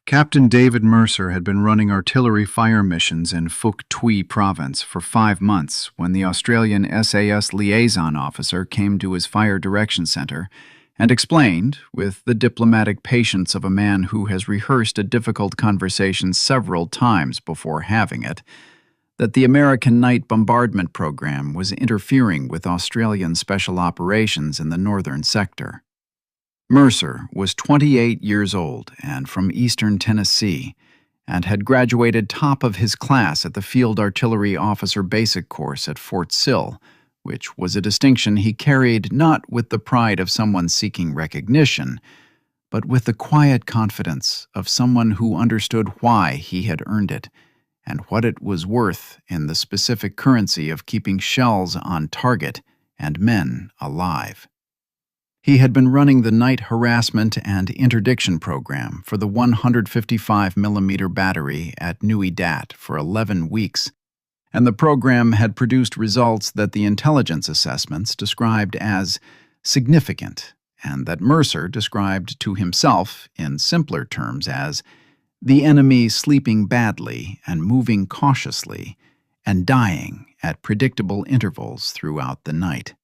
Captain David Mercer had been running artillery fire missions in Phuc Tuy province for 5 months when the Australian SAS liaison officer came to his fire direction center and explained, with the diplomatic patience of a man who has rehearsed a difficult conversation several times before having it, that the American Night-Bombardment program was interfering with Australian special operations in the northern sector. Mercer was 28 years old and from eastern Tennessee, and had graduated top of his class at the Field Artillery Officer Basic Course at Fort Sill, which was a distinction he carried not with the pride of someone seeking recognition, but with the quiet confidence of someone who understood why he had earned it and what it was worth in the specific currency of keeping shells on target and men alive. He had been running the night harassment and interdiction program for the 155mm battery at Nui Dat for 11 weeks, and the program had produced results that the intelligence assessments described as significant, and that Mercer described to himself in simpler terms as the enemy sleeping badly and moving cautiously and dying at predictable intervals throughout the night.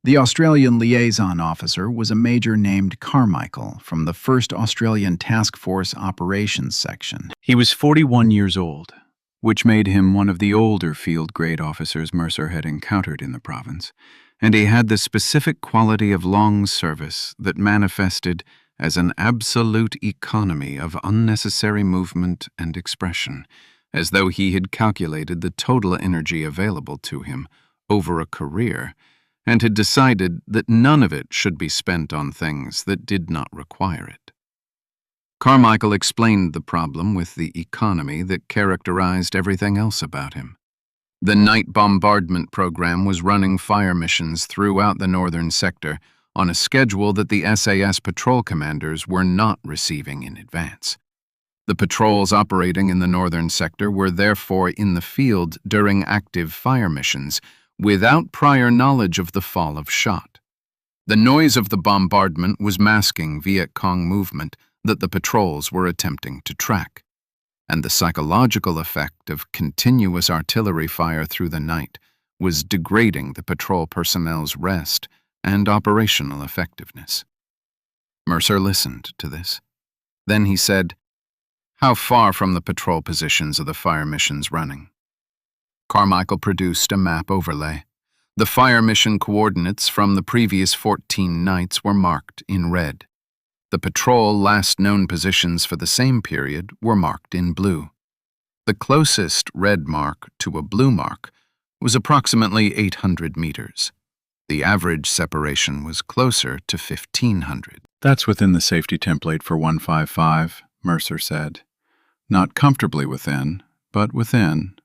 The Australian liaison officer was a major named Carmichael from the 1st Australian Task Force Operations Section. He was 41 years old, which made him one of the older field-grade officers Mercer had encountered in the province, and he had the specific quality of long service that manifested as an absolute economy of unnecessary movement and expression, as though he had calculated the total energy available to him over a career, and had decided that none of it should be spent on things that did not require it. Carmichael explained the problem with the economy that characterized everything else about him. The Night-Bombardment program was running fire missions throughout the northern sector on a schedule that the SAS patrol commanders were not receiving in advance. The patrols operating in the northern sector were therefore in the field during active fire missions, without prior knowledge of the fall of shot. The noise of the bombardment was masking Viet Cong movement that the patrols were attempting to track, and the psychological effect of continuous artillery fire through the night was degrading the patrol personnel's rest and operational effectiveness. Mercer listened to this. Then he said, "How far from the patrol positions are the fire missions running?" Carmichael produced a map overlay. The fire mission coordinates from the previous 14 nights were marked in red. The patrol last known positions for the same period were marked in blue. The closest red mark to a blue mark was approximately 800 meters. The average separation was closer to 1,500. "That's within the safety template for 155, Mercer said. "Not comfortably within, but within."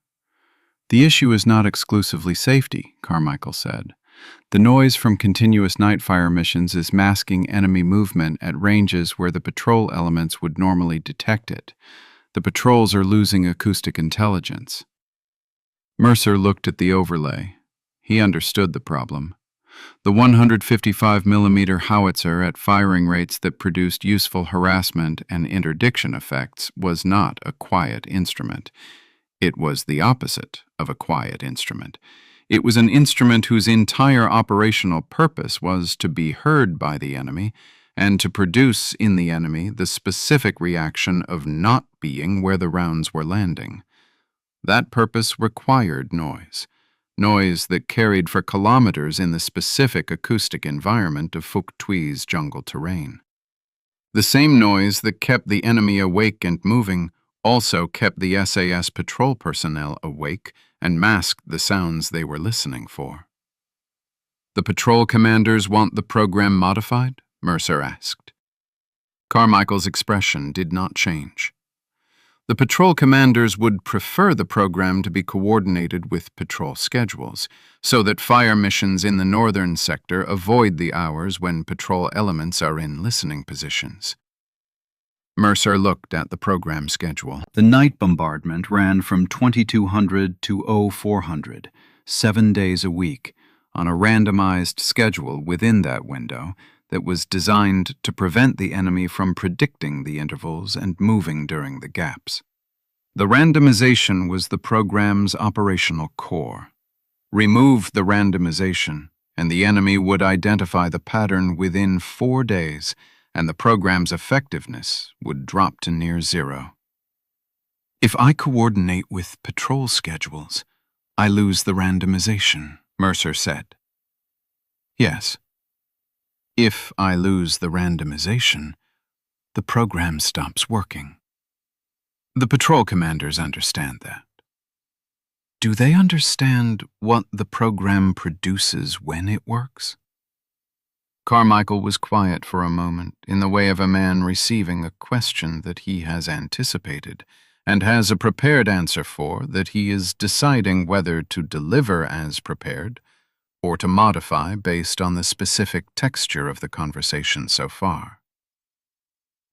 "The issue is not exclusively safety," Carmichael said. "The noise from continuous night fire missions is masking enemy movement at ranges where the patrol elements would normally detect it. The patrols are losing acoustic intelligence." Mercer looked at the overlay. He understood the problem. The 155mm howitzer at firing rates that produced useful harassment and interdiction effects was not a quiet instrument. It was the opposite of a quiet instrument. It was an instrument whose entire operational purpose was to be heard by the enemy and to produce in the enemy the specific reaction of not being where the rounds were landing. That purpose required noise that carried for kilometers in the specific acoustic environment of Phuc Tuy's jungle terrain. The same noise that kept the enemy awake and moving also kept the SAS patrol personnel awake and masked the sounds they were listening for. "The patrol commanders want the program modified?" Mercer asked. Carmichael's expression did not change. "The patrol commanders would prefer the program to be coordinated with patrol schedules, so that fire missions in the northern sector avoid the hours when patrol elements are in listening positions." Mercer looked at the program schedule. The night bombardment ran from 2200 to 0400, 7 days a week, on a randomized schedule within that window that was designed to prevent the enemy from predicting the intervals and moving during the gaps. The randomization was the program's operational core. Remove the randomization, and the enemy would identify the pattern within 4 days, and the program's effectiveness would drop to near zero. If I coordinate with patrol schedules, I lose the randomization, Mercer said. Yes. If I lose the randomization, the program stops working. The patrol commanders understand that. Do they understand what the program produces when it works? Carmichael was quiet for a moment, in the way of a man receiving a question that he has anticipated and has a prepared answer for that he is deciding whether to deliver as prepared or to modify based on the specific texture of the conversation so far.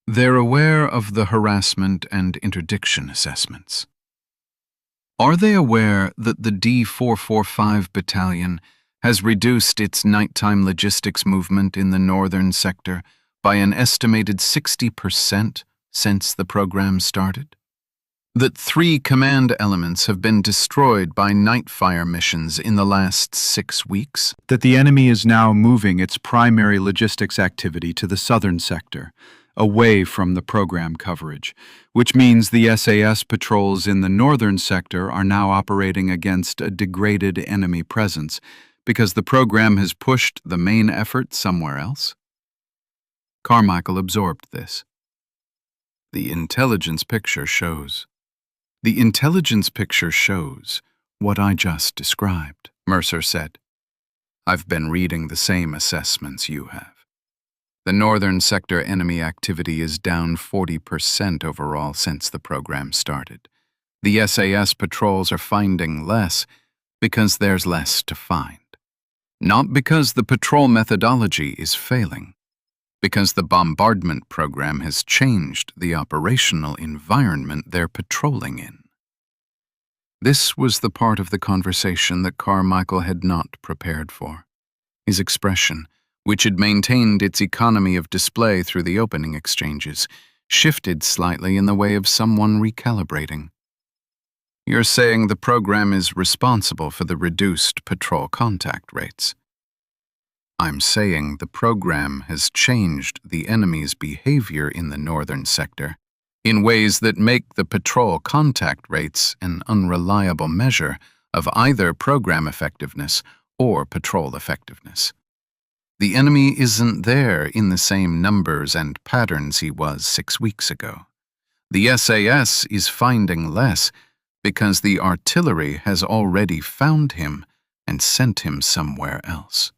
They're aware of the harassment and interdiction assessments. Are they aware that the D445 battalion has reduced its nighttime logistics movement in the northern sector by an estimated 60% since the program started? That 3 command elements have been destroyed by night fire missions in the last 6 weeks? That the enemy is now moving its primary logistics activity to the southern sector, away from the program coverage, which means the SAS patrols in the northern sector are now operating against a degraded enemy presence because the program has pushed the main effort somewhere else? Carmichael absorbed this. The intelligence picture shows. The intelligence picture shows what I just described, Mercer said. I've been reading the same assessments you have. The northern sector enemy activity is down 40% overall since the program started. The SAS patrols are finding less because there's less to find. Not because the patrol methodology is failing, because the bombardment program has changed the operational environment they're patrolling in. This was the part of the conversation that Carmichael had not prepared for. His expression, which had maintained its economy of display through the opening exchanges, shifted slightly in the way of someone recalibrating. You're saying the program is responsible for the reduced patrol contact rates. I'm saying the program has changed the enemy's behavior in the northern sector in ways that make the patrol contact rates an unreliable measure of either program effectiveness or patrol effectiveness. The enemy isn't there in the same numbers and patterns he was 6 weeks ago. The SAS is finding less because the artillery has already found him and sent him somewhere else.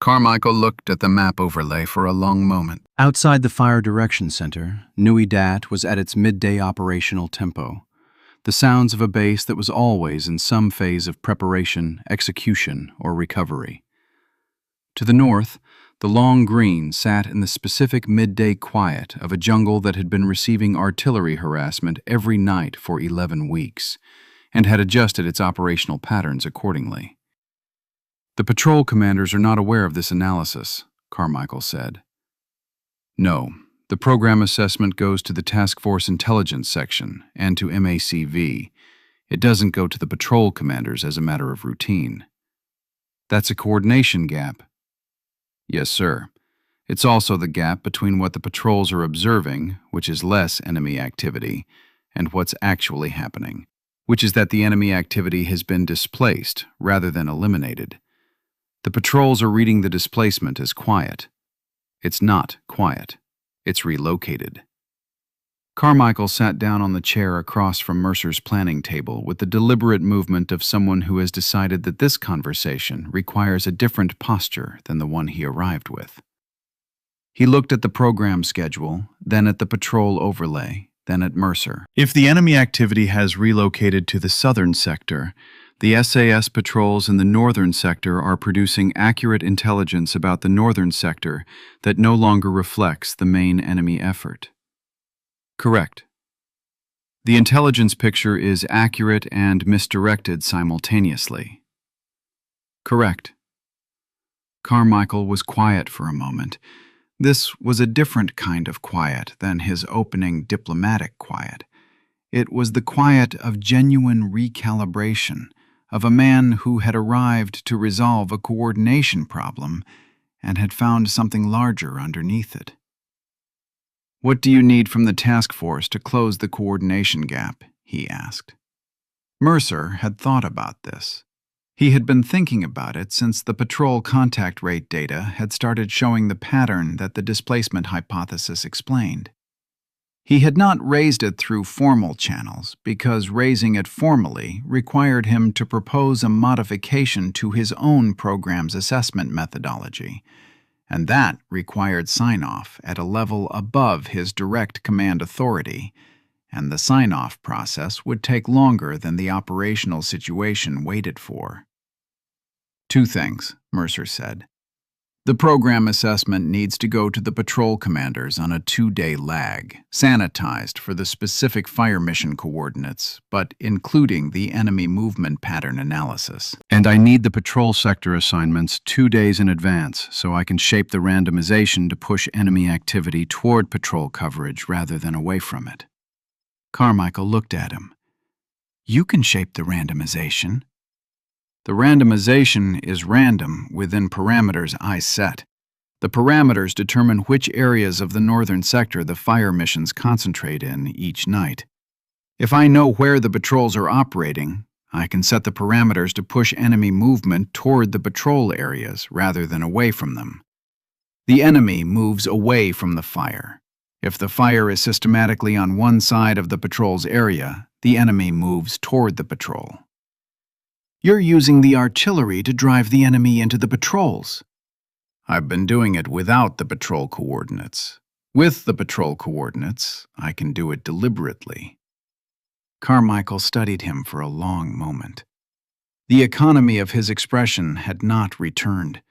Carmichael looked at the map overlay for a long moment. Outside the Fire Direction Center, Nui Dat was at its midday operational tempo. The sounds of a base that was always in some phase of preparation, execution, or recovery. To the north, the long green sat in the specific midday quiet of a jungle that had been receiving artillery harassment every night for 11 weeks, and had adjusted its operational patterns accordingly. The patrol commanders are not aware of this analysis, Carmichael said. No, the program assessment goes to the Task Force Intelligence Section and to MACV. It doesn't go to the patrol commanders as a matter of routine. That's a coordination gap. Yes, sir. It's also the gap between what the patrols are observing, which is less enemy activity, and what's actually happening, which is that the enemy activity has been displaced rather than eliminated. The patrols are reading the displacement as quiet. It's not quiet. It's relocated. Carmichael sat down on the chair across from Mercer's planning table with the deliberate movement of someone who has decided that this conversation requires a different posture than the one he arrived with. He looked at the program schedule, then at the patrol overlay, then at Mercer. If the enemy activity has relocated to the southern sector, the SAS patrols in the northern sector are producing accurate intelligence about the northern sector that no longer reflects the main enemy effort. Correct. The intelligence picture is accurate and misdirected simultaneously. Correct. Carmichael was quiet for a moment. This was a different kind of quiet than his opening diplomatic quiet. It was the quiet of genuine recalibration, of a man who had arrived to resolve a coordination problem and had found something larger underneath it. "What do you need from the task force to close the coordination gap?" he asked. Mercer had thought about this. He had been thinking about it since the patrol contact rate data had started showing the pattern that the displacement hypothesis explained. He had not raised it through formal channels because raising it formally required him to propose a modification to his own program's assessment methodology, and that required sign-off at a level above his direct command authority, and the sign-off process would take longer than the operational situation waited for. "Two things," Mercer said. "The program assessment needs to go to the patrol commanders on a 2-day lag, sanitized for the specific fire mission coordinates, but including the enemy movement pattern analysis. And I need the patrol sector assignments 2 days in advance so I can shape the randomization to push enemy activity toward patrol coverage rather than away from it." Carmichael looked at him. "You can shape the randomization." "The randomization is random within parameters I set. The parameters determine which areas of the northern sector the fire missions concentrate in each night. If I know where the patrols are operating, I can set the parameters to push enemy movement toward the patrol areas rather than away from them. The enemy moves away from the fire. If the fire is systematically on one side of the patrol's area, the enemy moves toward the patrol." "You're using the artillery to drive the enemy into the patrols." "I've been doing it without the patrol coordinates. With the patrol coordinates, I can do it deliberately." Carmichael studied him for a long moment. The economy of his expression had not returned.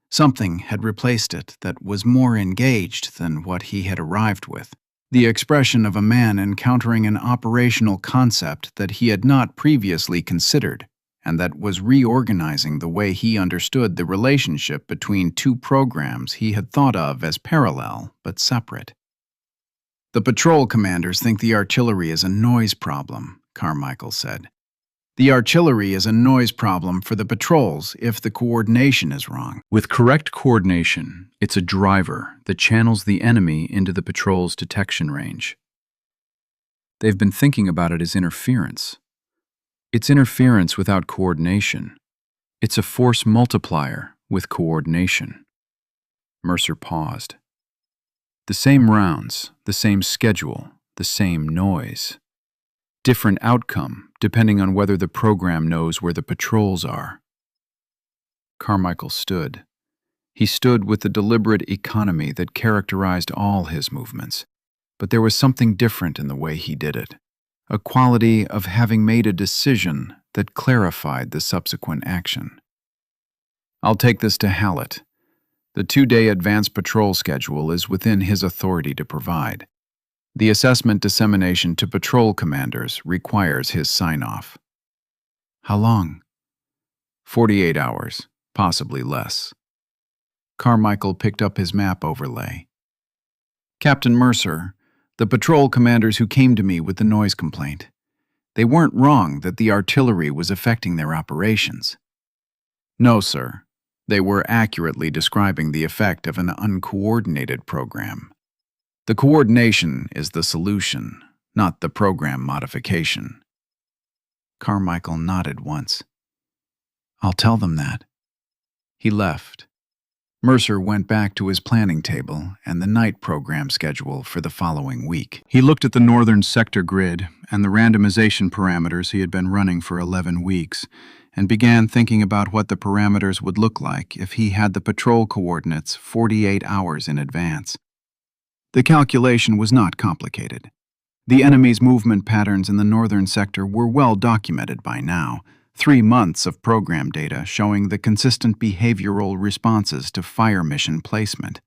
Something had replaced it that was more engaged than what he had arrived with. The expression of a man encountering an operational concept that he had not previously considered, and that was reorganizing the way he understood the relationship between two programs he had thought of as parallel but separate. "The patrol commanders think the artillery is a noise problem," Carmichael said. "The artillery is a noise problem for the patrols if the coordination is wrong. With correct coordination, it's a driver that channels the enemy into the patrol's detection range. They've been thinking about it as interference. It's interference without coordination. It's a force multiplier with coordination." Mercer paused. "The same rounds, the same schedule, the same noise. Different outcome depending on whether the program knows where the patrols are." Carmichael stood. He stood with the deliberate economy that characterized all his movements, but there was something different in the way he did it, a quality of having made a decision that clarified the subsequent action. "I'll take this to Hallett. The 2-day advance patrol schedule is within his authority to provide. The assessment dissemination to patrol commanders requires his sign-off." "How long?" 48 hours, possibly less." Carmichael picked up his map overlay. "Captain Mercer, the patrol commanders who came to me with the noise complaint, they weren't wrong that the artillery was affecting their operations." "No, sir. They were accurately describing the effect of an uncoordinated program. The coordination is the solution, not the program modification." Carmichael nodded once. "I'll tell them that." He left. Mercer went back to his planning table and the night program schedule for the following week. He looked at the northern sector grid and the randomization parameters he had been running for 11 weeks, and began thinking about what the parameters would look like if he had the patrol coordinates 48 hours in advance. The calculation was not complicated. The enemy's movement patterns in the northern sector were well documented by now, 3 months of program data showing the consistent behavioral responses to fire mission placement.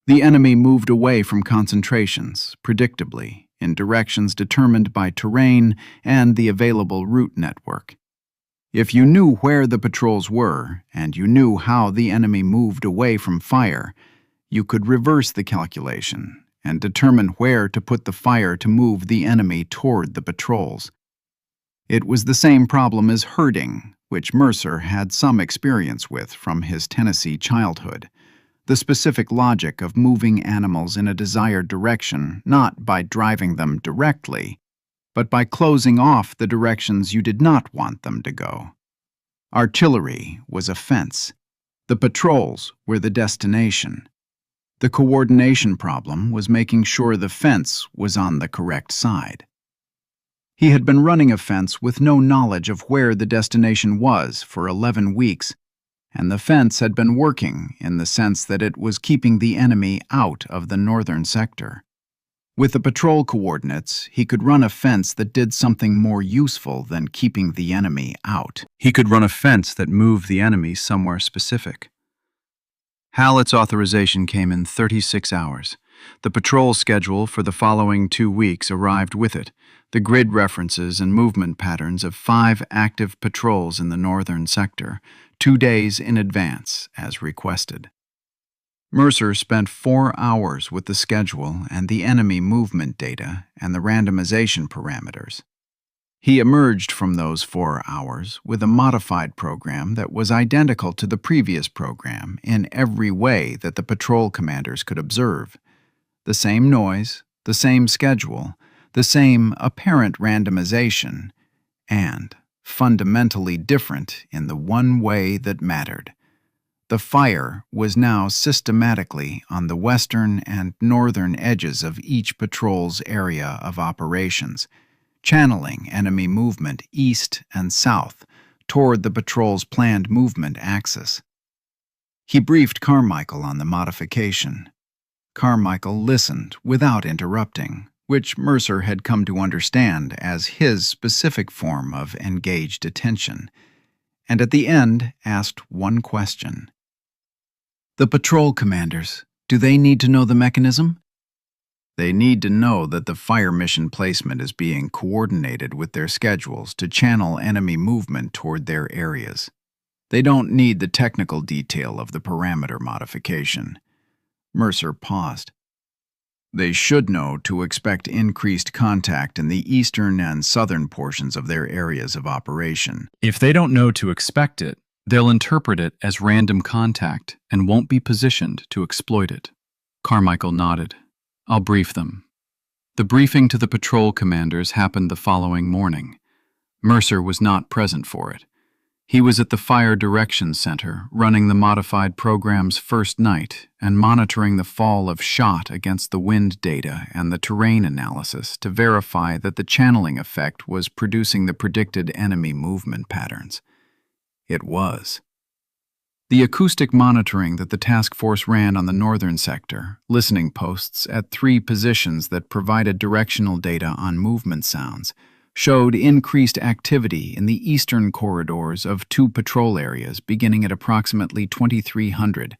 The enemy moved away from concentrations, predictably, in directions determined by terrain and the available route network. If you knew where the patrols were, and you knew how the enemy moved away from fire, you could reverse the calculation and determine where to put the fire to move the enemy toward the patrols. It was the same problem as herding, which Mercer had some experience with from his Tennessee childhood. The specific logic of moving animals in a desired direction not by driving them directly, but by closing off the directions you did not want them to go. Artillery was a fence. The patrols were the destination. The coordination problem was making sure the fence was on the correct side. He had been running a fence with no knowledge of where the destination was for 11 weeks, and the fence had been working in the sense that it was keeping the enemy out of the northern sector. With the patrol coordinates, he could run a fence that did something more useful than keeping the enemy out. He could run a fence that moved the enemy somewhere specific. Hallett's authorization came in 36 hours. The patrol schedule for the following 2 weeks arrived with it, the grid references and movement patterns of 5 active patrols in the northern sector, 2 days in advance, as requested. Mercer spent 4 hours with the schedule and the enemy movement data and the randomization parameters. He emerged from those 4 hours with a modified program that was identical to the previous program in every way that the patrol commanders could observe. The same noise, the same schedule, the same apparent randomization, and fundamentally different in the one way that mattered. The fire was now systematically on the western and northern edges of each patrol's area of operations, channeling enemy movement east and south toward the patrol's planned movement axis. He briefed Carmichael on the modification. Carmichael listened without interrupting, which Mercer had come to understand as his specific form of engaged attention, and at the end asked one question. "The patrol commanders, do they need to know the mechanism?" "They need to know that the fire mission placement is being coordinated with their schedules to channel enemy movement toward their areas. They don't need the technical detail of the parameter modification." Mercer paused. "They should know to expect increased contact in the eastern and southern portions of their areas of operation." If they don't know to expect it, they'll interpret it as random contact and won't be positioned to exploit it. Carmichael nodded. "I'll brief them." The briefing to the patrol commanders happened the following morning. Mercer was not present for it. He was at the Fire Direction Center, running the modified program's first night and monitoring the fall of shot against the wind data and the terrain analysis to verify that the channeling effect was producing the predicted enemy movement patterns. It was. The acoustic monitoring that the task force ran on the northern sector, listening posts at 3 positions that provided directional data on movement sounds, showed increased activity in the eastern corridors of 2 patrol areas beginning at approximately 2300,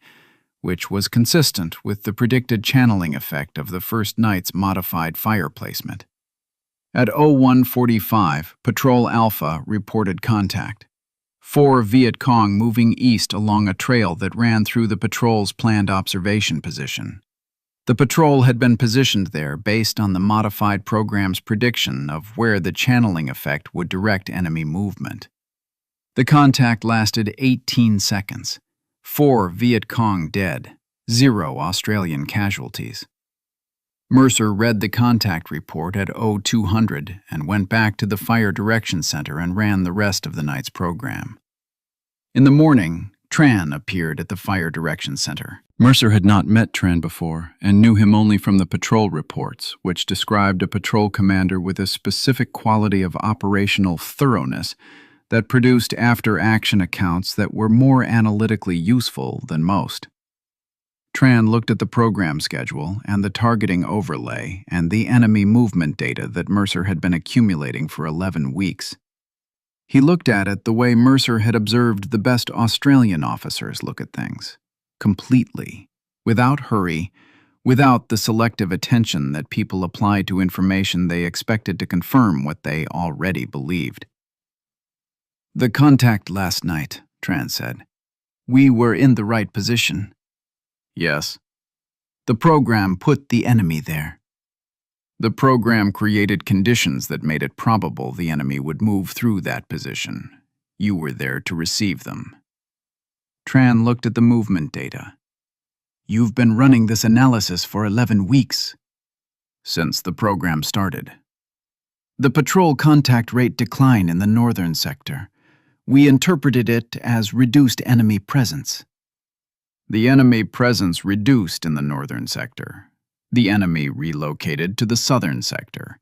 which was consistent with the predicted channeling effect of the first night's modified fire placement. At 0145, Patrol Alpha reported contact. 4 Viet Cong moving east along a trail that ran through the patrol's planned observation position. The patrol had been positioned there based on the modified program's prediction of where the channeling effect would direct enemy movement. The contact lasted 18 seconds. 4 Viet Cong dead, 0 Australian casualties. Mercer read the contact report at 0200 and went back to the Fire Direction Center and ran the rest of the night's program. In the morning, Tran appeared at the Fire Direction Center. Mercer had not met Tran before and knew him only from the patrol reports, which described a patrol commander with a specific quality of operational thoroughness that produced after-action accounts that were more analytically useful than most. Tran looked at the program schedule and the targeting overlay and the enemy movement data that Mercer had been accumulating for 11 weeks. He looked at it the way Mercer had observed the best Australian officers look at things, completely, without hurry, without the selective attention that people applied to information they expected to confirm what they already believed. "The contact last night," Tran said. "We were in the right position." "Yes." "The program put the enemy there." "The program created conditions that made it probable the enemy would move through that position. You were there to receive them." Tran looked at the movement data. "You've been running this analysis for 11 weeks." "Since the program started." "The patrol contact rate decline in the northern sector. We interpreted it as reduced enemy presence." "The enemy presence reduced in the northern sector. The enemy relocated to the southern sector.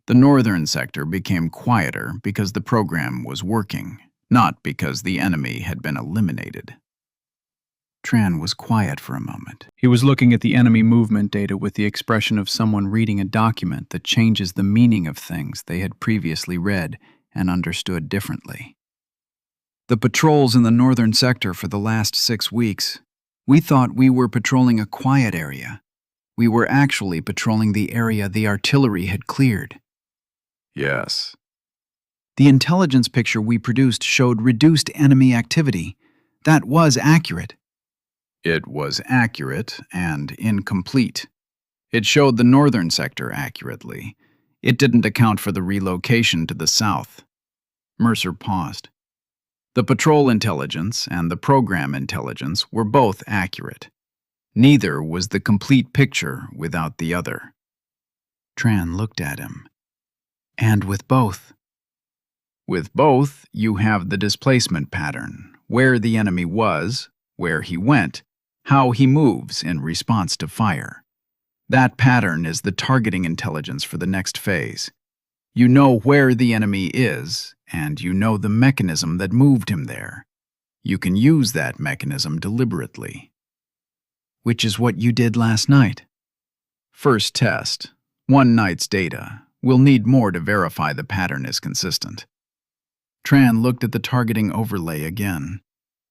The northern sector became quieter because the program was working, not because the enemy had been eliminated." Tran was quiet for a moment. He was looking at the enemy movement data with the expression of someone reading a document that changes the meaning of things they had previously read and understood differently. "The patrols in the northern sector for the last 6 weeks. We thought we were patrolling a quiet area. We were actually patrolling the area the artillery had cleared." "Yes." "The intelligence picture we produced showed reduced enemy activity. That was accurate." "It was accurate and incomplete. It showed the northern sector accurately. It didn't account for the relocation to the south." Mercer paused. "The patrol intelligence and the program intelligence were both accurate. Neither was the complete picture without the other." Tran looked at him. "And with both?" "With both, you have the displacement pattern, where the enemy was, where he went, how he moves in response to fire. That pattern is the targeting intelligence for the next phase. You know where the enemy is, and you know the mechanism that moved him there. You can use that mechanism deliberately." "Which is what you did last night." "First test. One night's data. We'll need more to verify the pattern is consistent." Tran looked at the targeting overlay again.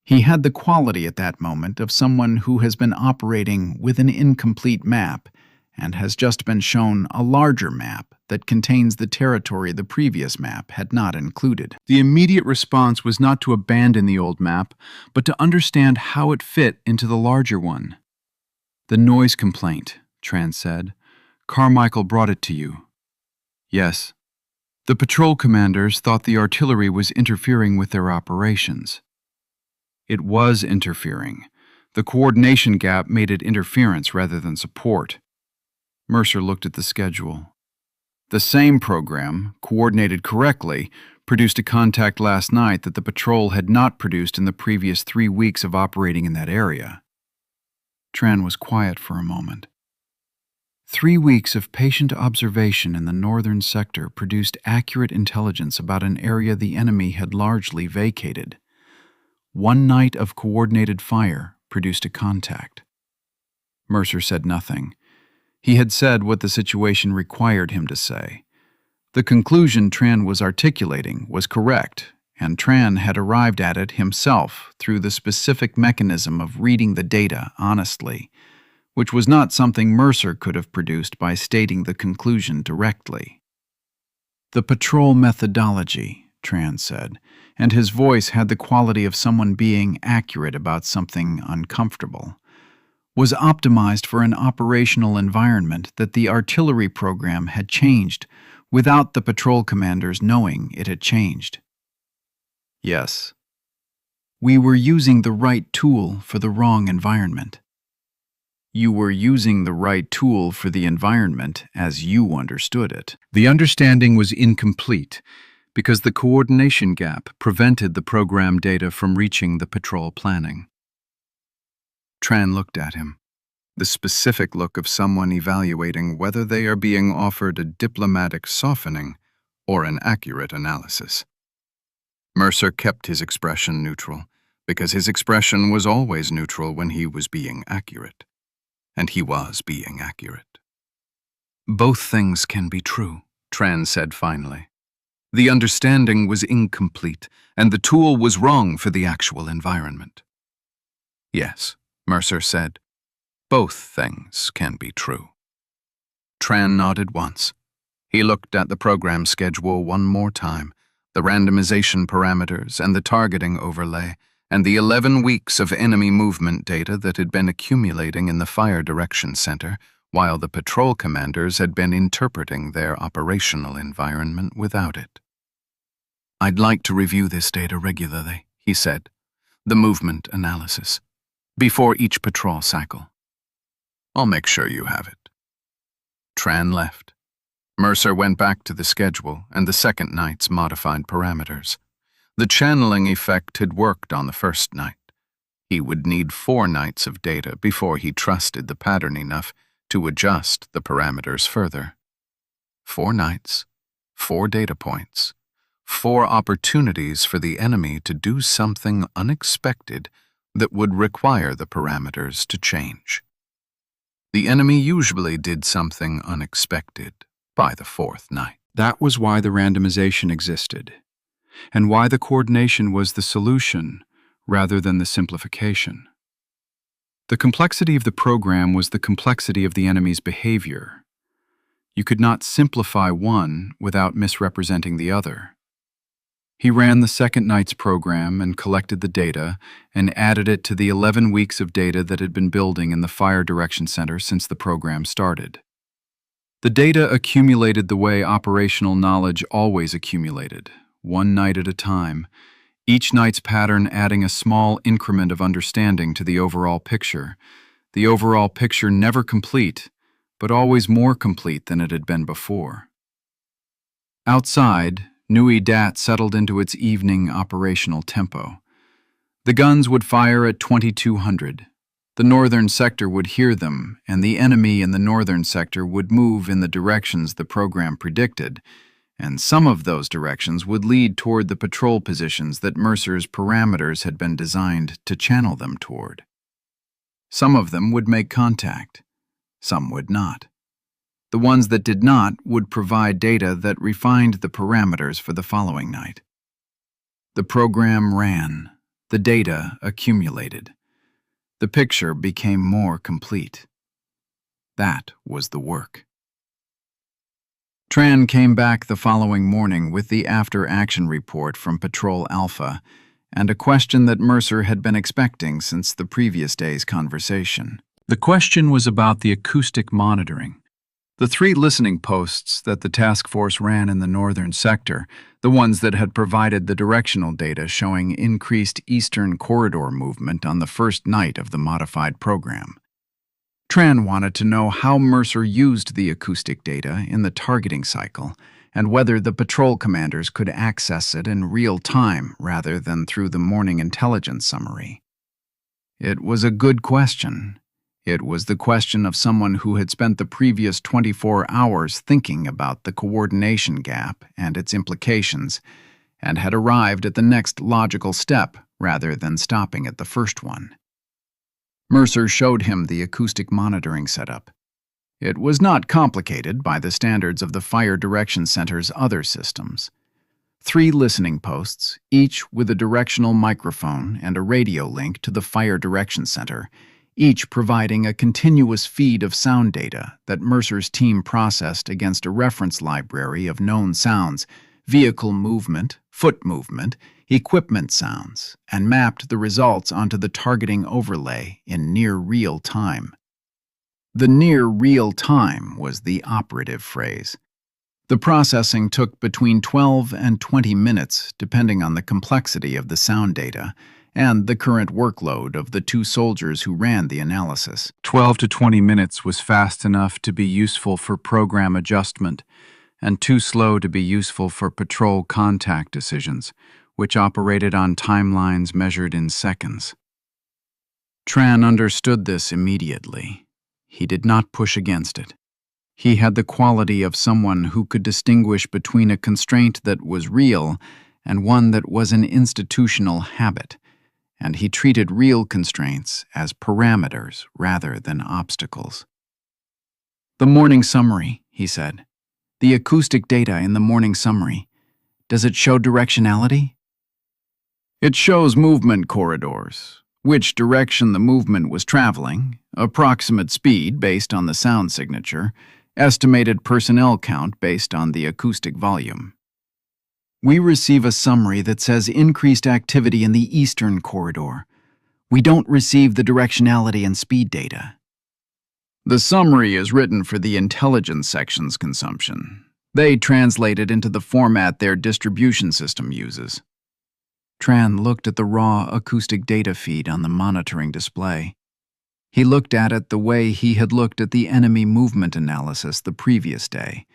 He had the quality at that moment of someone who has been operating with an incomplete map and has just been shown a larger map that contains the territory the previous map had not included. The immediate response was not to abandon the old map, but to understand how it fit into the larger one. "The noise complaint," Tran said. "Carmichael brought it to you." "Yes." "The patrol commanders thought the artillery was interfering with their operations." "It was interfering. The coordination gap made it interference rather than support." Mercer looked at the schedule. "The same program, coordinated correctly, produced a contact last night that the patrol had not produced in the previous 3 weeks of operating in that area." Tran was quiet for a moment. 3 weeks of patient observation in the northern sector produced accurate intelligence about an area the enemy had largely vacated. 1 night of coordinated fire produced a contact. Mercer said nothing. He had said what the situation required him to say. The conclusion Tran was articulating was correct, and Tran had arrived at it himself through the specific mechanism of reading the data honestly, which was not something Mercer could have produced by stating the conclusion directly. "The patrol methodology," Tran said, and his voice had the quality of someone being accurate about something uncomfortable, "was optimized for an operational environment that the artillery program had changed without the patrol commanders knowing it had changed." "Yes." "We were using the right tool for the wrong environment." "You were using the right tool for the environment as you understood it." The understanding was incomplete because the coordination gap prevented the program data from reaching the patrol planning. Tran looked at him, the specific look of someone evaluating whether they are being offered a diplomatic softening or an accurate analysis. Mercer kept his expression neutral because his expression was always neutral when he was being accurate. And he was being accurate. "Both things can be true," Tran said finally. "The understanding was incomplete, and the tool was wrong for the actual environment." "Yes," Mercer said. "Both things can be true." Tran nodded once. He looked at the program schedule one more time, the randomization parameters and the targeting overlay, and the 11 weeks of enemy movement data that had been accumulating in the Fire Direction Center while the patrol commanders had been interpreting their operational environment without it. "I'd like to review this data regularly," he said, "the movement analysis, before each patrol cycle." "I'll make sure you have it." Tran left. Mercer went back to the schedule and the second night's modified parameters. The channeling effect had worked on the first night. He would need 4 nights of data before he trusted the pattern enough to adjust the parameters further. 4 nights, 4 data points, 4 opportunities for the enemy to do something unexpected that would require the parameters to change. The enemy usually did something unexpected by the 4th night. That was why the randomization existed, and why the coordination was the solution rather than the simplification. The complexity of the program was the complexity of the enemy's behavior. You could not simplify one without misrepresenting the other. He ran the second night's program and collected the data and added it to the 11 weeks of data that had been building in the Fire Direction Center since the program started. The data accumulated the way operational knowledge always accumulated, one night at a time, each night's pattern adding a small increment of understanding to the overall picture never complete, but always more complete than it had been before. Outside, Nui Dat settled into its evening operational tempo. The guns would fire at 2200. The northern sector would hear them, and the enemy in the northern sector would move in the directions the program predicted, and some of those directions would lead toward the patrol positions that Mercer's parameters had been designed to channel them toward. Some of them would make contact, some would not. The ones that did not would provide data that refined the parameters for the following night. The program ran, the data accumulated. The picture became more complete. That was the work. Tran came back the following morning with the after-action report from Patrol Alpha and a question that Mercer had been expecting since the previous day's conversation. The question was about the acoustic monitoring. The 3 listening posts that the task force ran in the northern sector, the ones that had provided the directional data showing increased eastern corridor movement on the first night of the modified program. Tran wanted to know how Mercer used the acoustic data in the targeting cycle and whether the patrol commanders could access it in real time rather than through the morning intelligence summary. It was a good question. It was the question of someone who had spent the previous 24 hours thinking about the coordination gap and its implications, and had arrived at the next logical step rather than stopping at the first one. Mercer showed him the acoustic monitoring setup. It was not complicated by the standards of the Fire Direction Center's other systems. 3 listening posts, each with a directional microphone and a radio link to the Fire Direction Center, each providing a continuous feed of sound data that Mercer's team processed against a reference library of known sounds, vehicle movement, foot movement, equipment sounds, and mapped the results onto the targeting overlay in near real time. The near real time was the operative phrase. The processing took between 12 and 20 minutes depending on the complexity of the sound data and the current workload of the 2 soldiers who ran the analysis. 12 to 20 minutes was fast enough to be useful for program adjustment, and too slow to be useful for patrol contact decisions, which operated on timelines measured in seconds. Tran understood this immediately. He did not push against it. He had the quality of someone who could distinguish between a constraint that was real and one that was an institutional habit, and he treated real constraints as parameters rather than obstacles. "The morning summary," he said. "The acoustic data in the morning summary. Does it show directionality?" "It shows movement corridors, which direction the movement was traveling, approximate speed based on the sound signature, estimated personnel count based on the acoustic volume." We receive a summary that says increased activity in the eastern corridor. We don't receive the directionality and speed data. The summary is written for the intelligence section's consumption. They translate it into the format their distribution system uses. Tran looked at the raw acoustic data feed on the monitoring display. He looked at it the way he had looked at the enemy movement analysis the previous day,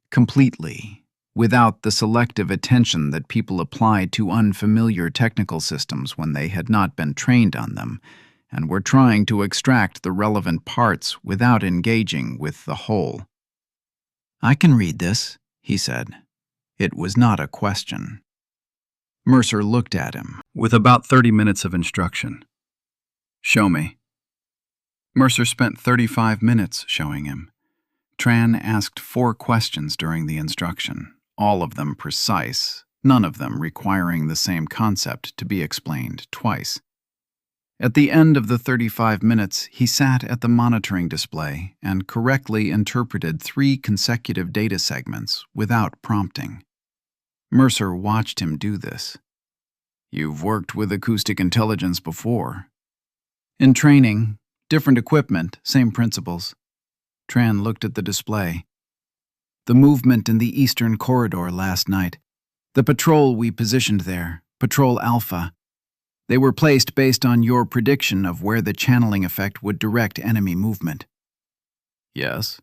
completely, without the selective attention that people applied to unfamiliar technical systems when they had not been trained on them, and were trying to extract the relevant parts without engaging with the whole. "I can read this," he said. It was not a question. Mercer looked at him, with about 30 minutes of instruction. "Show me." Mercer spent 35 minutes showing him. Tran asked 4 questions during the instruction, all of them precise, none of them requiring the same concept to be explained twice. At the end of the 35 minutes, he sat at the monitoring display and correctly interpreted 3 consecutive data segments without prompting. Mercer watched him do this. "You've worked with acoustic intelligence before." "In training, different equipment, same principles." Tran looked at the display. "The movement in the eastern corridor last night. The patrol we positioned there, Patrol Alpha. They were placed based on your prediction of where the channeling effect would direct enemy movement." "Yes."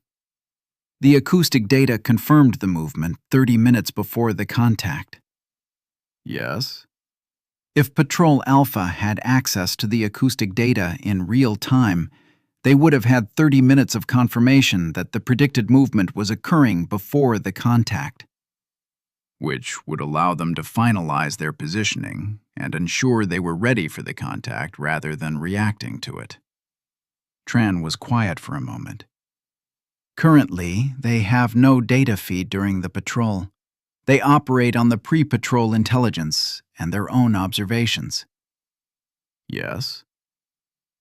"The acoustic data confirmed the movement 30 minutes before the contact." "Yes." "If Patrol Alpha had access to the acoustic data in real time, they would have had 30 minutes of confirmation that the predicted movement was occurring before the contact." "Which would allow them to finalize their positioning and ensure they were ready for the contact rather than reacting to it." Tran was quiet for a moment. "Currently, they have no data feed during the patrol. They operate on the pre-patrol intelligence and their own observations." "Yes."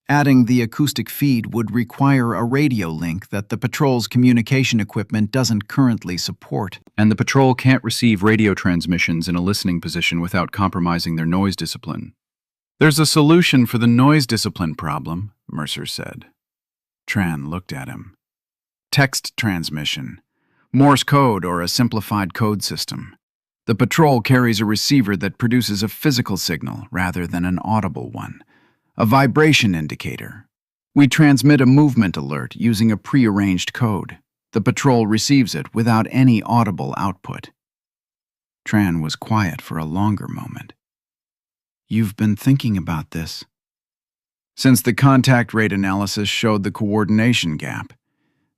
"Adding the acoustic feed would require a radio link that the patrol's communication equipment doesn't currently support." And the patrol can't receive radio transmissions in a listening position without compromising their noise discipline. "There's a solution for the noise discipline problem," Mercer said. Tran looked at him. "Text transmission. Morse code or a simplified code system. The patrol carries a receiver that produces a physical signal rather than an audible one. A vibration indicator. We transmit a movement alert using a prearranged code. The patrol receives it without any audible output." Tran was quiet for a longer moment. "You've been thinking about this?" "Since the contact rate analysis showed the coordination gap.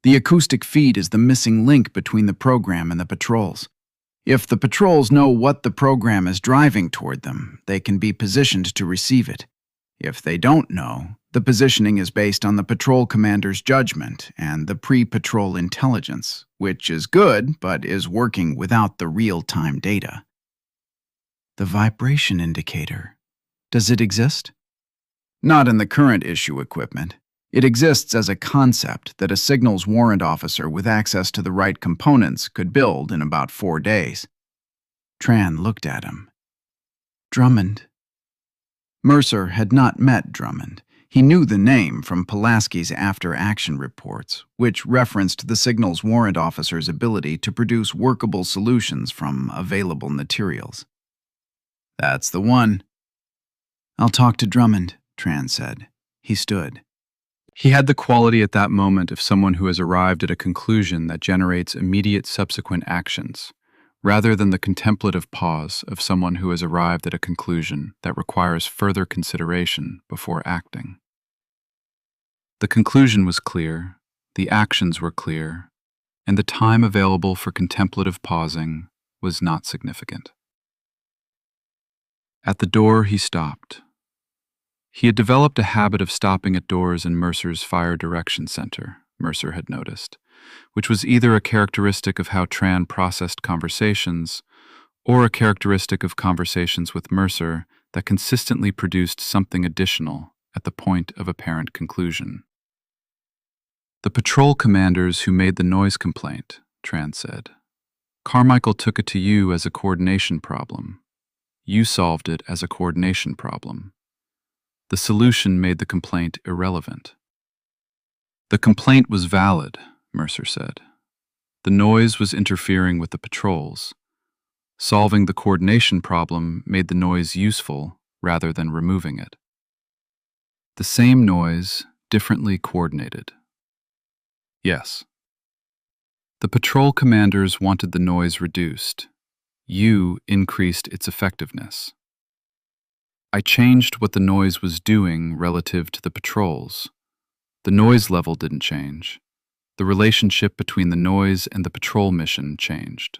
The acoustic feed is the missing link between the program and the patrols. If the patrols know what the program is driving toward them, they can be positioned to receive it. If they don't know, the positioning is based on the patrol commander's judgment and the pre-patrol intelligence, which is good but is working without the real-time data." "The vibration indicator. Does it exist?" "Not in the current issue equipment. It exists as a concept that a signals warrant officer with access to the right components could build in about 4 days. Tran looked at him. "Drummond." Mercer had not met Drummond. He knew the name from Pulaski's after-action reports, which referenced the signals warrant officer's ability to produce workable solutions from available materials. "That's the one." "I'll talk to Drummond," Tran said. He stood. He had the quality at that moment of someone who has arrived at a conclusion that generates immediate subsequent actions, rather than the contemplative pause of someone who has arrived at a conclusion that requires further consideration before acting. The conclusion was clear, the actions were clear, and the time available for contemplative pausing was not significant. At the door, he stopped. He had developed a habit of stopping at doors in Mercer's Fire Direction Center, Mercer had noticed, which was either a characteristic of how Tran processed conversations or a characteristic of conversations with Mercer that consistently produced something additional at the point of apparent conclusion. "The patrol commanders who made the noise complaint," Tran said, Carmichael took it to you as a coordination problem. You solved it as a coordination problem. The solution made the complaint irrelevant. The complaint was valid, Mercer said. The noise was interfering with the patrols. Solving the coordination problem made the noise useful rather than removing it. The same noise, differently coordinated. Yes. The patrol commanders wanted the noise reduced. You increased its effectiveness. I changed what the noise was doing relative to the patrols. The noise level didn't change. The relationship between the noise and the patrol mission changed.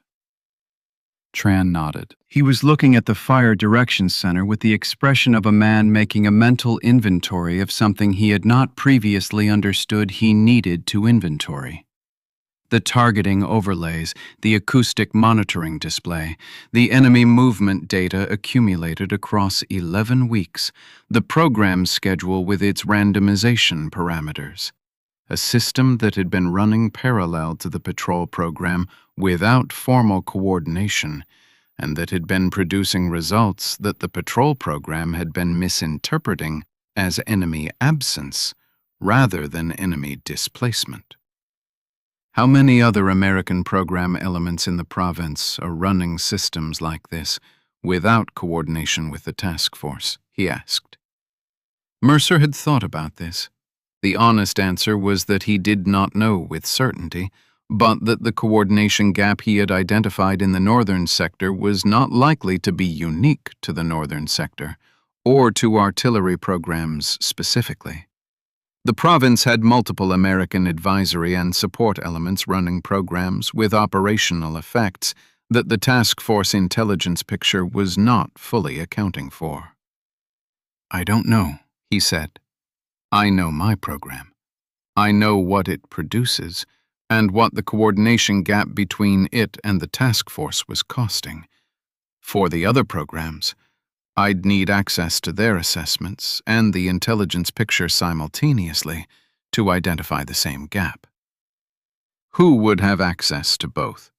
Tran nodded. He was looking at the Fire Direction Center with the expression of a man making a mental inventory of something he had not previously understood he needed to inventory. The targeting overlays, the acoustic monitoring display, the enemy movement data accumulated across 11 weeks, the program schedule with its randomization parameters. A system that had been running parallel to the patrol program without formal coordination, and that had been producing results that the patrol program had been misinterpreting as enemy absence rather than enemy displacement. How many other American program elements in the province are running systems like this without coordination with the task force? He asked. Mercer had thought about this. The honest answer was that he did not know with certainty, but that the coordination gap he had identified in the northern sector was not likely to be unique to the northern sector, or to artillery programs specifically. The province had multiple American advisory and support elements running programs with operational effects that the task force intelligence picture was not fully accounting for. I don't know, he said. I know my program. I know what it produces, and what the coordination gap between it and the task force was costing. For the other programs, I'd need access to their assessments and the intelligence picture simultaneously to identify the same gap. Who would have access to both?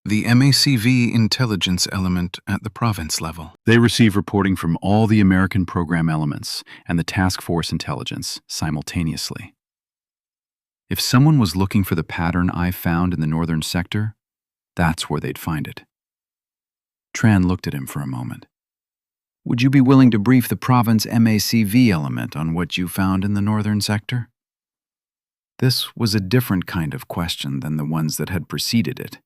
The MACV intelligence element at the province level. They receive reporting from all the American program elements and the task force intelligence simultaneously. If someone was looking for the pattern I found in the northern sector, that's where they'd find it. Tran looked at him for a moment. Would you be willing to brief the province MACV element on what you found in the northern sector? This was a different kind of question than the ones that had preceded it.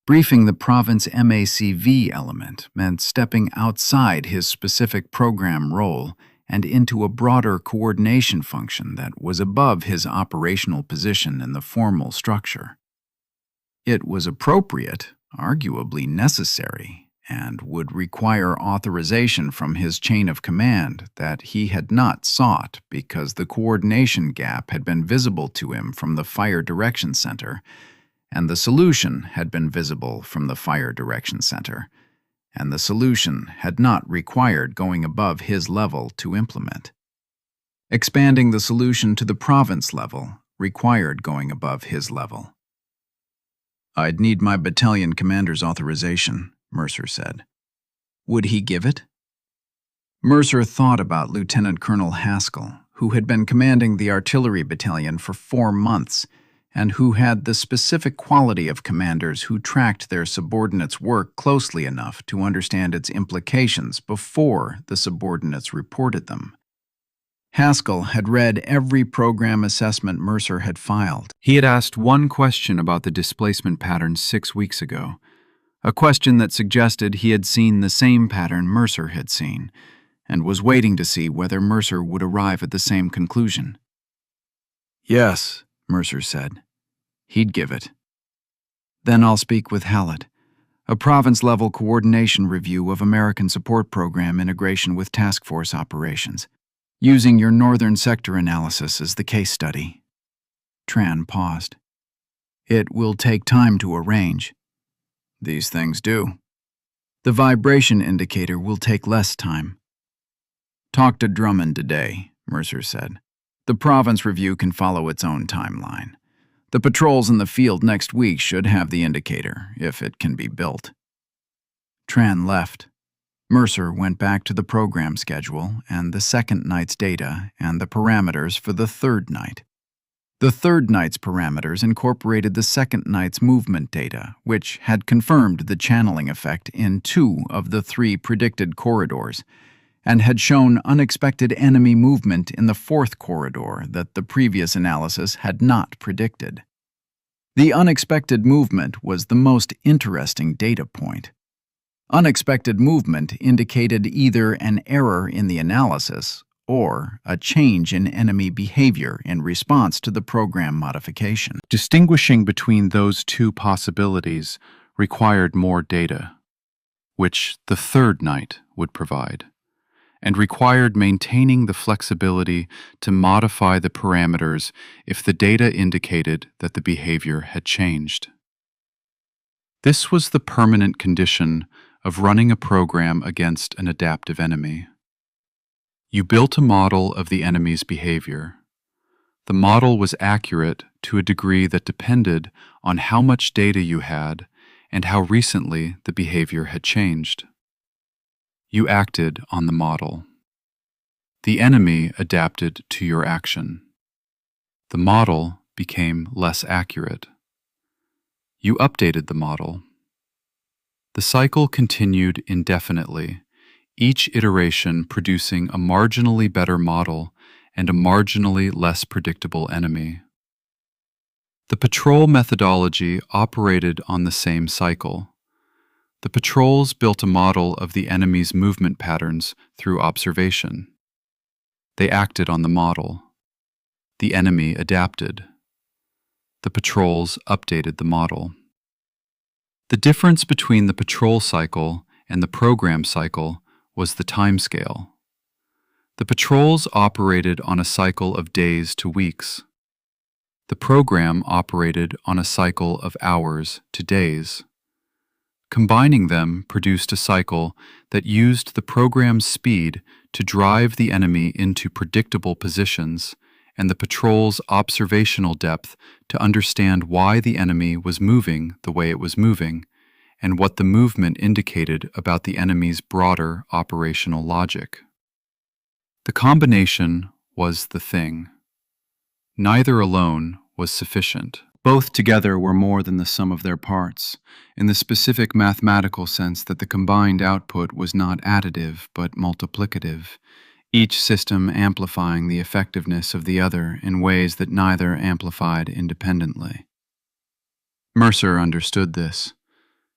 Briefing the province MACV element meant stepping outside his specific program role and into a broader coordination function that was above his operational position in the formal structure. It was appropriate, arguably necessary, and would require authorization from his chain of command that he had not sought because the coordination gap had been visible to him from the Fire Direction Center, and the solution had been visible from the Fire Direction Center, and the solution had not required going above his level to implement. Expanding the solution to the province level required going above his level. I'd need my battalion commander's authorization, Mercer said. Would he give it? Mercer thought about Lieutenant Colonel Haskell, who had been commanding the artillery battalion for 4 months, and who had the specific quality of commanders who tracked their subordinates' work closely enough to understand its implications before the subordinates reported them. Haskell had read every program assessment Mercer had filed. He had asked one question about the displacement pattern 6 weeks ago, a question that suggested he had seen the same pattern Mercer had seen, and was waiting to see whether Mercer would arrive at the same conclusion. Yes, Mercer said. He'd give it. Then I'll speak with Hallett. A province-level coordination review of American Support Program integration with task force operations, using your northern sector analysis as the case study. Tran paused. It will take time to arrange. These things do. The vibration indicator will take less time. Talk to Drummond today, Mercer said. The province review can follow its own timeline. The patrols in the field next week should have the indicator, if it can be built. Tran left. Mercer went back to the program schedule and the second night's data and the parameters for the third night. The third night's parameters incorporated the second night's movement data, which had confirmed the channeling effect in 2 of the 3 predicted corridors, and had shown unexpected enemy movement in the 4th corridor that the previous analysis had not predicted. The unexpected movement was the most interesting data point. Unexpected movement indicated either an error in the analysis or a change in enemy behavior in response to the program modification. Distinguishing between those two possibilities required more data, which the third night would provide, and required maintaining the flexibility to modify the parameters if the data indicated that the behavior had changed. This was the permanent condition of running a program against an adaptive enemy. You built a model of the enemy's behavior. The model was accurate to a degree that depended on how much data you had and how recently the behavior had changed. You acted on the model. The enemy adapted to your action. The model became less accurate. You updated the model. The cycle continued indefinitely, each iteration producing a marginally better model and a marginally less predictable enemy. The patrol methodology operated on the same cycle. The patrols built a model of the enemy's movement patterns through observation. They acted on the model. The enemy adapted. The patrols updated the model. The difference between the patrol cycle and the program cycle was the timescale. The patrols operated on a cycle of days to weeks. The program operated on a cycle of hours to days. Combining them produced a cycle that used the program's speed to drive the enemy into predictable positions and the patrol's observational depth to understand why the enemy was moving the way it was moving and what the movement indicated about the enemy's broader operational logic. The combination was the thing. Neither alone was sufficient. Both together were more than the sum of their parts, in the specific mathematical sense that the combined output was not additive but multiplicative, each system amplifying the effectiveness of the other in ways that neither amplified independently. Mercer understood this.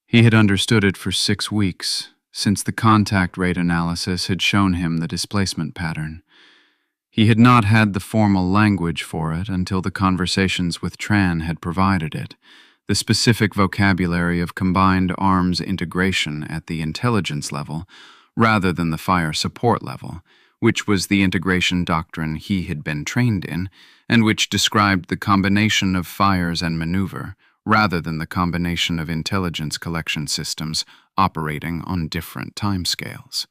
He had understood it for 6 weeks, since the contact rate analysis had shown him the displacement pattern. He had not had the formal language for it until the conversations with Tran had provided it, the specific vocabulary of combined arms integration at the intelligence level, rather than the fire support level, which was the integration doctrine he had been trained in, and which described the combination of fires and maneuver, rather than the combination of intelligence collection systems operating on different timescales.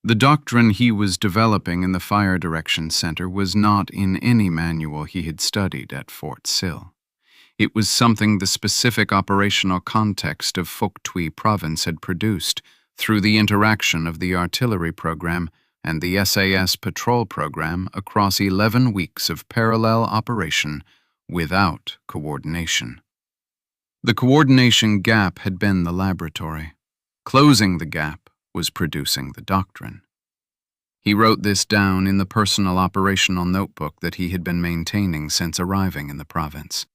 The doctrine he was developing in the Fire Direction Center was not in any manual he had studied at Fort Sill. It was something the specific operational context of Phuoc Tuy Province had produced through the interaction of the artillery program and the SAS patrol program across 11 weeks of parallel operation without coordination. The coordination gap had been the laboratory. Closing the gap was producing the doctrine. He wrote this down in the personal operational notebook that he had been maintaining since arriving in the province.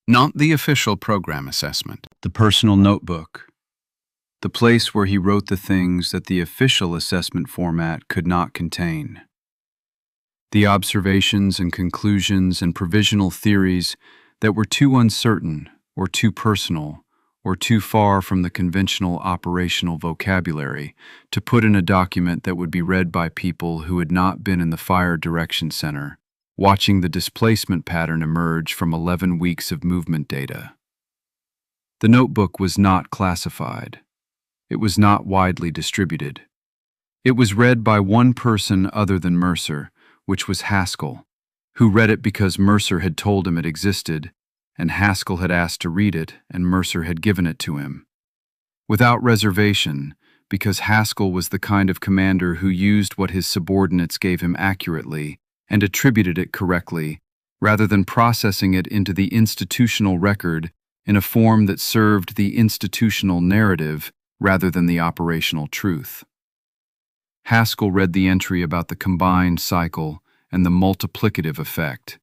Not the official program assessment. The personal notebook. The place where he wrote the things that the official assessment format could not contain. The observations and conclusions and provisional theories that were too uncertain or too personal, or too far from the conventional operational vocabulary to put in a document that would be read by people who had not been in the Fire Direction Center, watching the displacement pattern emerge from 11 weeks of movement data. The notebook was not classified. It was not widely distributed. It was read by one person other than Mercer, which was Haskell, who read it because Mercer had told him it existed and Haskell had asked to read it, and Mercer had given it to him. Without reservation, because Haskell was the kind of commander who used what his subordinates gave him accurately and attributed it correctly, rather than processing it into the institutional record in a form that served the institutional narrative rather than the operational truth. Haskell read the entry about the combined cycle and the multiplicative effect,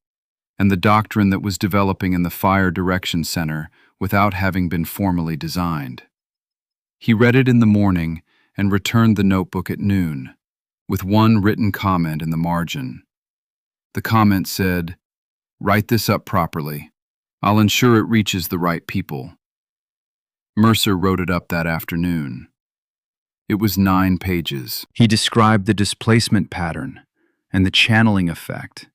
and the doctrine that was developing in the Fire Direction Center without having been formally designed. He read it in the morning and returned the notebook at noon, with one written comment in the margin. The comment said, "Write this up properly. I'll ensure it reaches the right people." Mercer wrote it up that afternoon. It was 9 pages. He described the displacement pattern and the channeling effect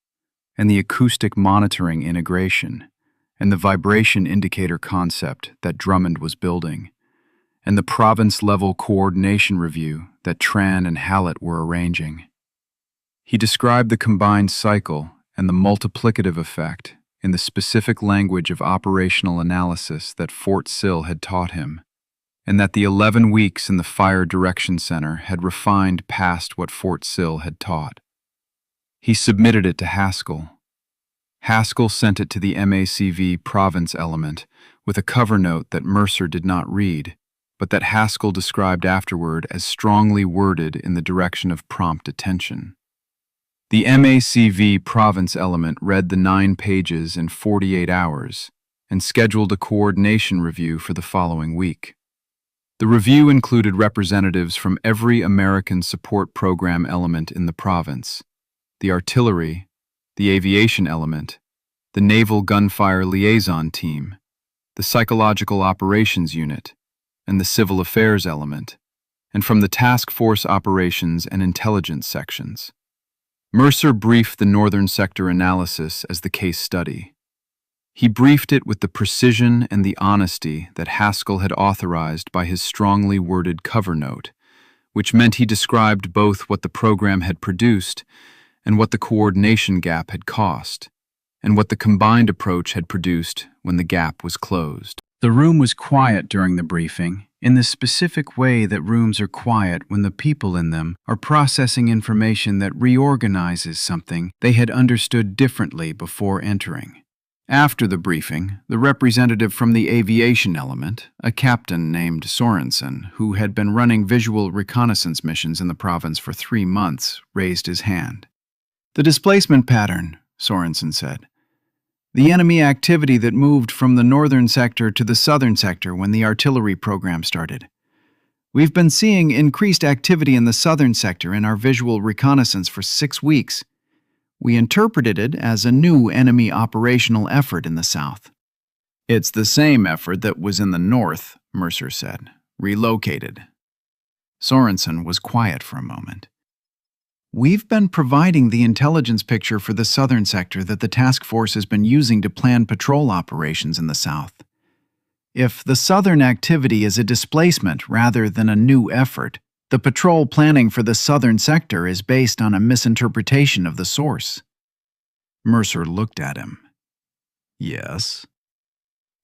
and the acoustic monitoring integration and the vibration indicator concept that Drummond was building, and the province-level coordination review that Tran and Hallett were arranging. He described the combined cycle and the multiplicative effect in the specific language of operational analysis that Fort Sill had taught him, and that the 11 weeks in the Fire Direction Center had refined past what Fort Sill had taught. He submitted it to Haskell. Haskell sent it to the MACV province element with a cover note that Mercer did not read, but that Haskell described afterward as strongly worded in the direction of prompt attention. The MACV province element read the 9 pages in 48 hours and scheduled a coordination review for the following week. The review included representatives from every American support program element in the province: the artillery, the aviation element, the naval gunfire liaison team, the psychological operations unit, and the civil affairs element, and from the task force operations and intelligence sections. Mercer briefed the Northern Sector analysis as the case study. He briefed it with the precision and the honesty that Haskell had authorized by his strongly worded cover note, which meant he described both what the program had produced and what the coordination gap had cost, and what the combined approach had produced when the gap was closed. The room was quiet during the briefing, in the specific way that rooms are quiet when the people in them are processing information that reorganizes something they had understood differently before entering. After the briefing, the representative from the aviation element, a captain named Sorensen, who had been running visual reconnaissance missions in the province for 3 months, raised his hand. "The displacement pattern," Sorensen said. "The enemy activity that moved from the northern sector to the southern sector when the artillery program started. We've been seeing increased activity in the southern sector in our visual reconnaissance for 6 weeks. We interpreted it as a new enemy operational effort in the south." "It's the same effort that was in the north," Mercer said, "relocated." Sorensen was quiet for a moment. "We've been providing the intelligence picture for the southern sector that the task force has been using to plan patrol operations in the south. If the southern activity is a displacement rather than a new effort, the patrol planning for the southern sector is based on a misinterpretation of the source." Mercer looked at him. "Yes?"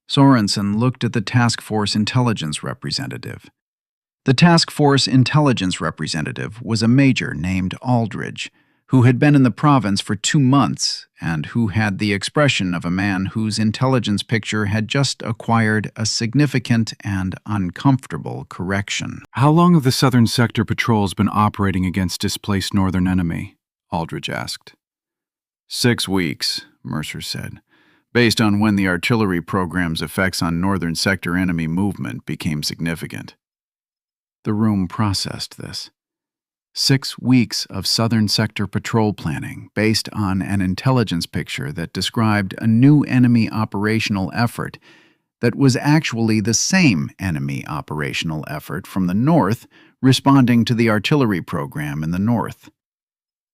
Sorensen looked at the task force intelligence representative. The task force intelligence representative was a major named Aldridge, who had been in the province for 2 months and who had the expression of a man whose intelligence picture had just acquired a significant and uncomfortable correction. "How long have the southern sector patrols been operating against displaced northern enemy?" Aldridge asked. 6 weeks, Mercer said, based on when the artillery program's effects on northern sector enemy movement became significant. The room processed this. 6 weeks of southern sector patrol planning based on an intelligence picture that described a new enemy operational effort that was actually the same enemy operational effort from the north responding to the artillery program in the north.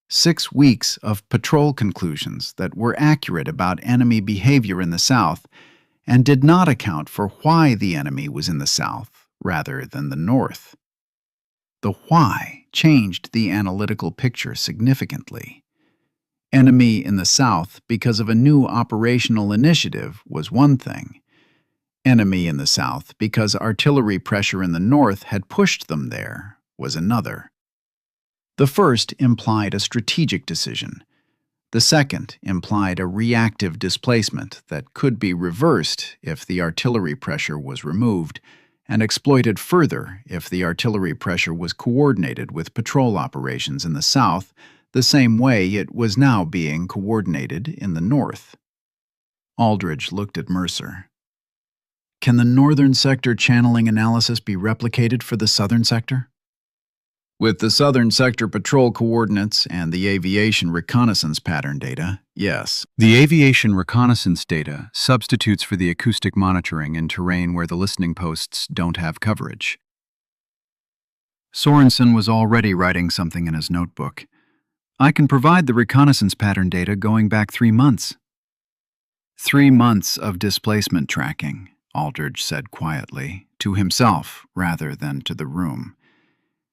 6 weeks of patrol conclusions that were accurate about enemy behavior in the south and did not account for why the enemy was in the south rather than the north. The why changed the analytical picture significantly. Enemy in the south because of a new operational initiative was one thing. Enemy in the south because artillery pressure in the north had pushed them there was another. The first implied a strategic decision. The second implied a reactive displacement that could be reversed if the artillery pressure was removed, and exploited further if the artillery pressure was coordinated with patrol operations in the south the same way it was now being coordinated in the north. Aldridge looked at Mercer. Can the northern sector channeling analysis be replicated for the southern sector? With the southern sector patrol coordinates and the aviation reconnaissance pattern data, yes. The aviation reconnaissance data substitutes for the acoustic monitoring in terrain where the listening posts don't have coverage. Sorensen was already writing something in his notebook. I can provide the reconnaissance pattern data going back 3 months. 3 months of displacement tracking, Aldridge said quietly, to himself rather than to the room.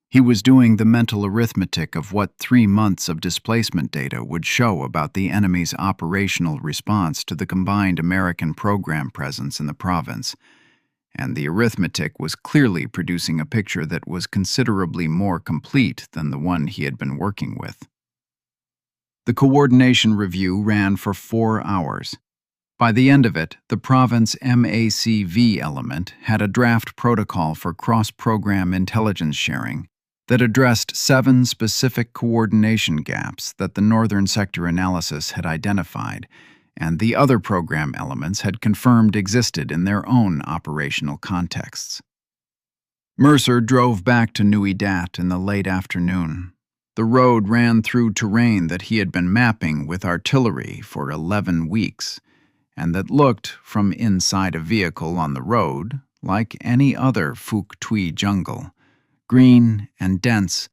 He was doing the mental arithmetic of what 3 months of displacement data would show about the enemy's operational response to the combined American program presence in the province, and the arithmetic was clearly producing a picture that was considerably more complete than the one he had been working with. The coordination review ran for 4 hours. By the end of it, the province MACV element had a draft protocol for cross-program intelligence sharing that addressed 7 specific coordination gaps that the Northern Sector analysis had identified, and the other program elements had confirmed existed in their own operational contexts. Mercer drove back to Nui Dat in the late afternoon. The road ran through terrain that he had been mapping with artillery for 11 weeks, and that looked, from inside a vehicle on the road, like any other Phuc Tuy jungle, green and dense,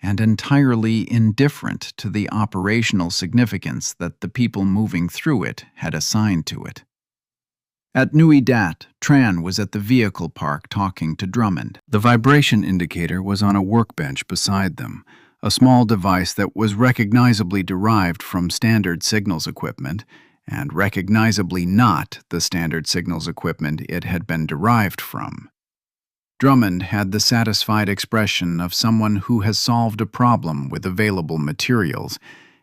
and entirely indifferent to the operational significance that the people moving through it had assigned to it. At Nui Dat, Tran was at the vehicle park talking to Drummond. The vibration indicator was on a workbench beside them, a small device that was recognizably derived from standard signals equipment, and recognizably not the standard signals equipment it had been derived from. Drummond had the satisfied expression of someone who has solved a problem with available materials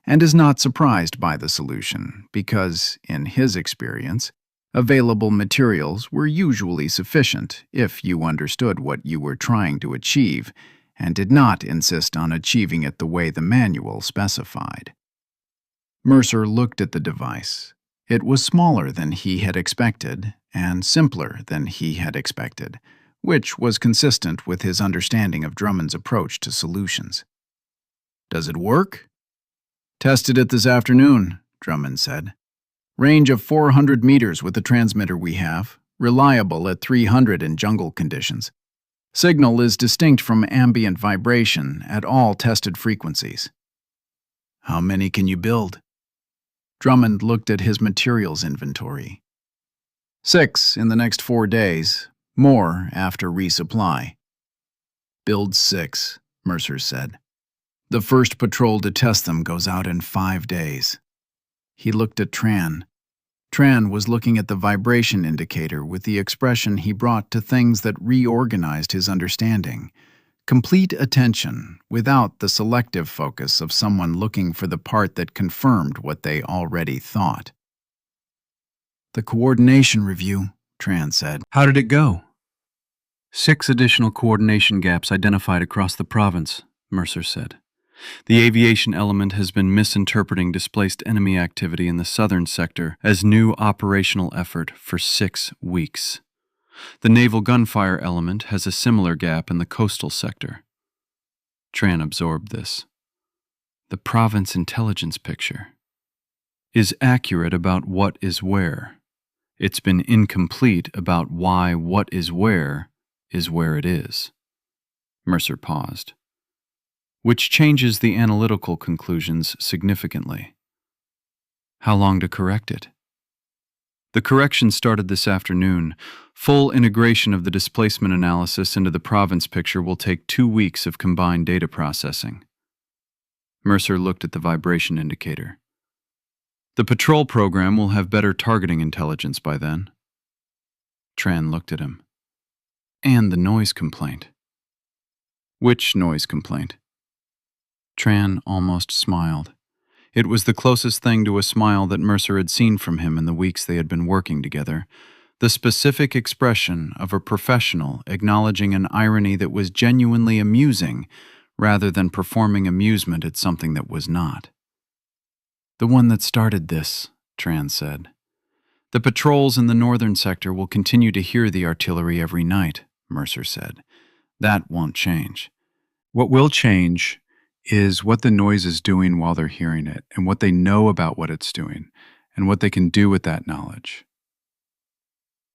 and is not surprised by the solution because, in his experience, available materials were usually sufficient if you understood what you were trying to achieve and did not insist on achieving it the way the manual specified. Mercer looked at the device. It was smaller than he had expected and simpler than he had expected, which was consistent with his understanding of Drummond's approach to solutions. Does it work? Tested it this afternoon, Drummond said. Range of 400 meters with the transmitter we have, reliable at 300 in jungle conditions. Signal is distinct from ambient vibration at all tested frequencies. How many can you build? Drummond looked at his materials inventory. 6 in the next 4 days. More after resupply. Build 6, Mercer said. The first patrol to test them goes out in 5 days. He looked at Tran. Tran was looking at the vibration indicator with the expression he brought to things that reorganized his understanding. Complete attention without the selective focus of someone looking for the part that confirmed what they already thought. The coordination review, Tran said. How did it go? 6 additional coordination gaps identified across the province, Mercer said. The aviation element has been misinterpreting displaced enemy activity in the southern sector as new operational effort for 6 weeks. The naval gunfire element has a similar gap in the coastal sector. Tran absorbed this. The province intelligence picture is accurate about what is where. It's been incomplete about why what is where it is. Mercer paused, which changes the analytical conclusions significantly. How long to correct it? The correction started this afternoon. Full integration of the displacement analysis into the province picture will take 2 weeks of combined data processing. Mercer looked at the vibration indicator. The patrol program will have better targeting intelligence by then. Tran looked at him. And the noise complaint. Which noise complaint? Tran almost smiled. It was the closest thing to a smile that Mercer had seen from him in the weeks they had been working together. The specific expression of a professional acknowledging an irony that was genuinely amusing rather than performing amusement at something that was not. The one that started this, Tran said. The patrols in the northern sector will continue to hear the artillery every night, Mercer said. That won't change. What will change is what the noise is doing while they're hearing it, and what they know about what it's doing, and what they can do with that knowledge.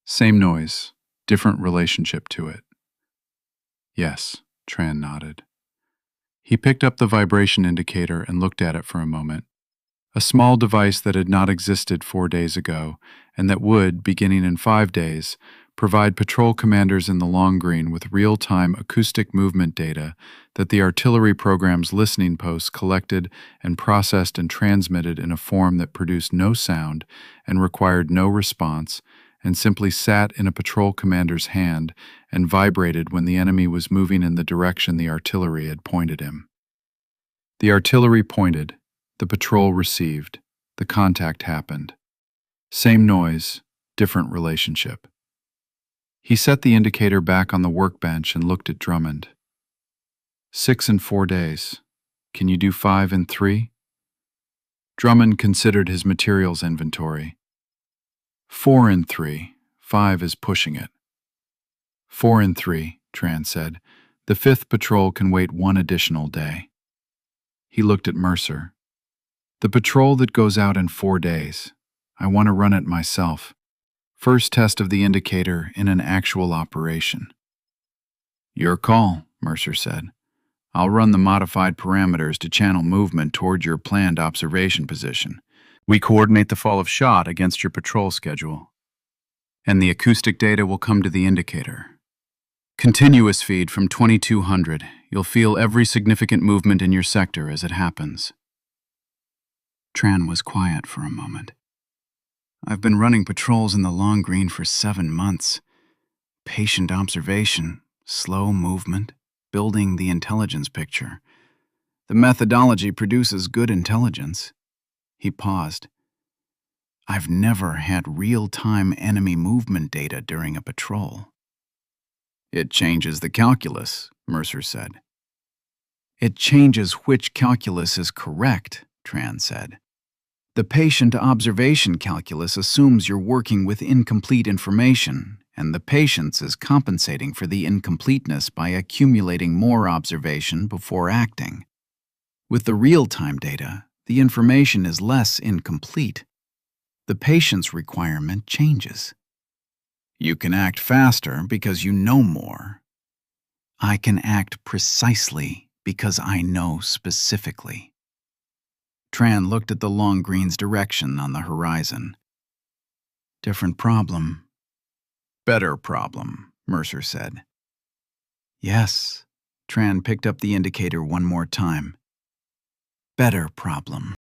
Same noise, different relationship to it. Yes, Tran nodded. He picked up the vibration indicator and looked at it for a moment. A small device that had not existed 4 days ago, and that would, beginning in 5 days, provide patrol commanders in the Long Green with real-time acoustic movement data that the artillery program's listening posts collected and processed and transmitted in a form that produced no sound and required no response, and simply sat in a patrol commander's hand and vibrated when the enemy was moving in the direction the artillery had pointed him. The artillery pointed, the patrol received, the contact happened. Same noise, different relationship. He set the indicator back on the workbench and looked at Drummond. 6 in 4 days. Can you do 5 in 3? Drummond considered his materials inventory. 4 in 3. 5 is pushing it. 4 in 3, Tran said. The 5th patrol can wait 1 additional day. He looked at Mercer. The patrol that goes out in 4 days. I want to run it myself. First test of the indicator in an actual operation. Your call, Mercer said. I'll run the modified parameters to channel movement toward your planned observation position. We coordinate the fall of shot against your patrol schedule. And the acoustic data will come to the indicator. Continuous feed from 2200. You'll feel every significant movement in your sector as it happens. Tran was quiet for a moment. I've been running patrols in the Long Green for 7 months. Patient observation, slow movement, building the intelligence picture. The methodology produces good intelligence. He paused. I've never had real-time enemy movement data during a patrol. It changes the calculus, Mercer said. It changes which calculus is correct, Tran said. The patient observation calculus assumes you're working with incomplete information, and the patience is compensating for the incompleteness by accumulating more observation before acting. With the real-time data, the information is less incomplete. The patience requirement changes. You can act faster because you know more. I can act precisely because I know specifically. Tran looked at the Long Green's direction on the horizon. Different problem. Better problem, Mercer said. Yes. Tran picked up the indicator one more time. Better problem.